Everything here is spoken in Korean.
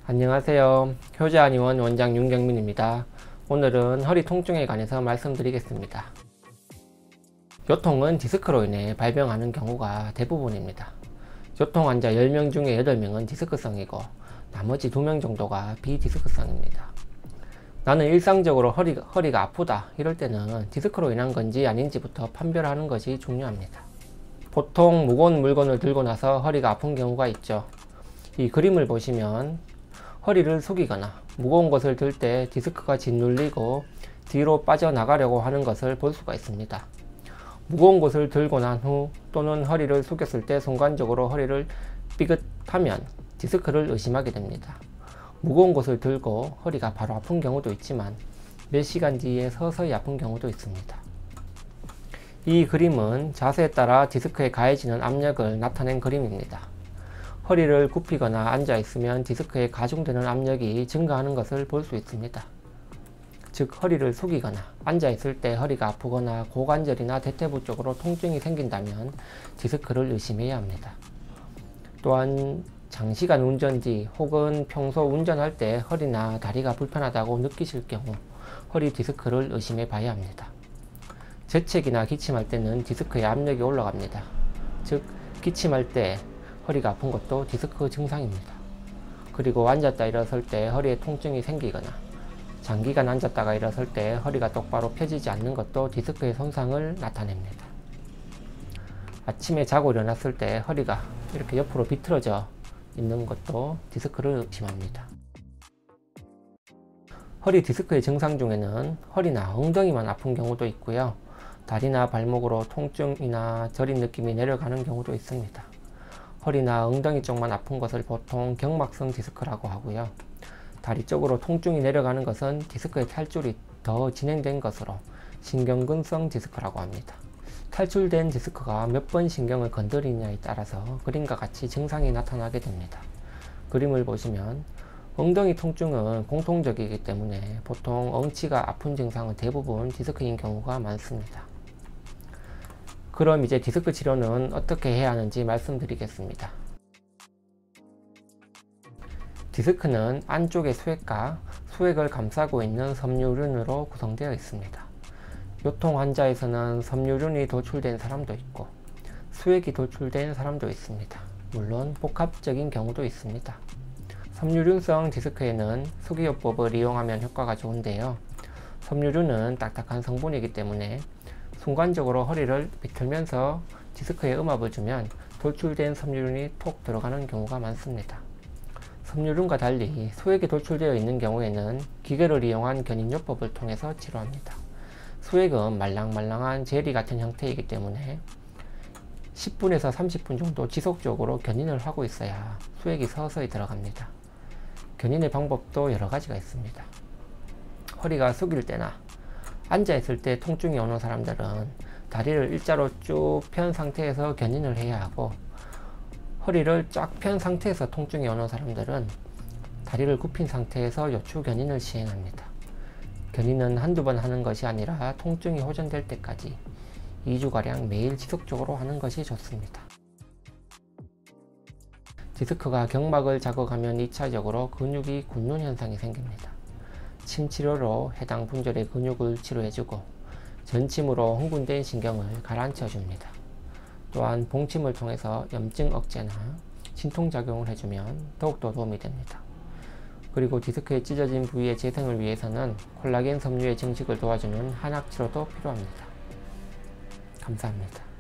안녕하세요. 효자한의원 원장 윤경민입니다. 오늘은 허리 통증에 관해서 말씀드리겠습니다. 요통은 디스크로 인해 발병하는 경우가 대부분입니다. 요통 환자 10명 중에 8명은 디스크성이고 나머지 2명 정도가 비디스크성입니다. 나는 일상적으로 허리가 아프다 이럴 때는 디스크로 인한 건지 아닌지부터 판별하는 것이 중요합니다. 보통 무거운 물건을 들고 나서 허리가 아픈 경우가 있죠. 이 그림을 보시면 허리를 숙이거나 무거운 것을 들 때 디스크가 짓눌리고 뒤로 빠져나가려고 하는 것을 볼 수가 있습니다. 무거운 것을 들고 난 후 또는 허리를 숙였을 때 순간적으로 허리를 삐긋하면 디스크를 의심하게 됩니다. 무거운 것을 들고 허리가 바로 아픈 경우도 있지만 몇 시간 뒤에 서서히 아픈 경우도 있습니다. 이 그림은 자세에 따라 디스크에 가해지는 압력을 나타낸 그림입니다. 허리를 굽히거나 앉아 있으면 디스크에 가중되는 압력이 증가하는 것을 볼 수 있습니다. 즉 허리를 숙이거나 앉아 있을 때 허리가 아프거나 고관절이나 대퇴부 쪽으로 통증이 생긴다면 디스크를 의심해야 합니다. 또한 장시간 운전 뒤 혹은 평소 운전할 때 허리나 다리가 불편하다고 느끼실 경우 허리 디스크를 의심해 봐야 합니다. 재채기나 기침할 때는 디스크에 압력이 올라갑니다. 즉 기침할 때 허리가 아픈 것도 디스크 증상입니다. 그리고 앉았다 일어설 때 허리에 통증이 생기거나 장기간 앉았다가 일어설 때 허리가 똑바로 펴지지 않는 것도 디스크의 손상을 나타냅니다. 아침에 자고 일어났을 때 허리가 이렇게 옆으로 비틀어져 있는 것도 디스크를 의심합니다. 허리 디스크의 증상 중에는 허리나 엉덩이만 아픈 경우도 있고요. 다리나 발목으로 통증이나 저린 느낌이 내려가는 경우도 있습니다. 허리나 엉덩이 쪽만 아픈 것을 보통 경막성 디스크라고 하고요. 다리 쪽으로 통증이 내려가는 것은 디스크의 탈출이 더 진행된 것으로 신경근성 디스크라고 합니다. 탈출된 디스크가 몇 번 신경을 건드리냐에 따라서 그림과 같이 증상이 나타나게 됩니다. 그림을 보시면 엉덩이 통증은 공통적이기 때문에 보통 엉치가 아픈 증상은 대부분 디스크인 경우가 많습니다. 그럼 이제 디스크 치료는 어떻게 해야 하는지 말씀드리겠습니다. 디스크는 안쪽의 수액과 수액을 감싸고 있는 섬유륜으로 구성되어 있습니다. 요통 환자에서는 섬유륜이 도출된 사람도 있고 수액이 도출된 사람도 있습니다. 물론 복합적인 경우도 있습니다. 섬유륜성 디스크에는 수기요법을 이용하면 효과가 좋은데요. 섬유륜은 딱딱한 성분이기 때문에 순간적으로 허리를 비틀면서 디스크에 음압을 주면 도출된 섬유륜이 톡 들어가는 경우가 많습니다. 섬유륜과 달리 수액이 도출되어 있는 경우에는 기계를 이용한 견인요법을 통해서 치료합니다. 수액은 말랑말랑한 젤리 같은 형태이기 때문에 10분에서 30분 정도 지속적으로 견인을 하고 있어야 수액이 서서히 들어갑니다. 견인의 방법도 여러 가지가 있습니다. 허리가 숙일 때나 앉아 있을 때 통증이 오는 사람들은 다리를 일자로 쭉 편 상태에서 견인을 해야 하고, 허리를 쫙 편 상태에서 통증이 오는 사람들은 다리를 굽힌 상태에서 요추 견인을 시행합니다. 견인은 한두 번 하는 것이 아니라 통증이 호전될 때까지 2주가량 매일 지속적으로 하는 것이 좋습니다. 디스크가 경막을 자극하면 2차적으로 근육이 굳는 현상이 생깁니다. 침치료로 해당 분절의 근육을 치료해주고 전침으로 흥분된 신경을 가라앉혀 줍니다. 또한 봉침을 통해서 염증 억제나 진통작용을 해주면 더욱더 도움이 됩니다. 그리고 디스크의 찢어진 부위의 재생을 위해서는 콜라겐 섬유의 증식을 도와주는 한약 치료도 필요합니다. 감사합니다.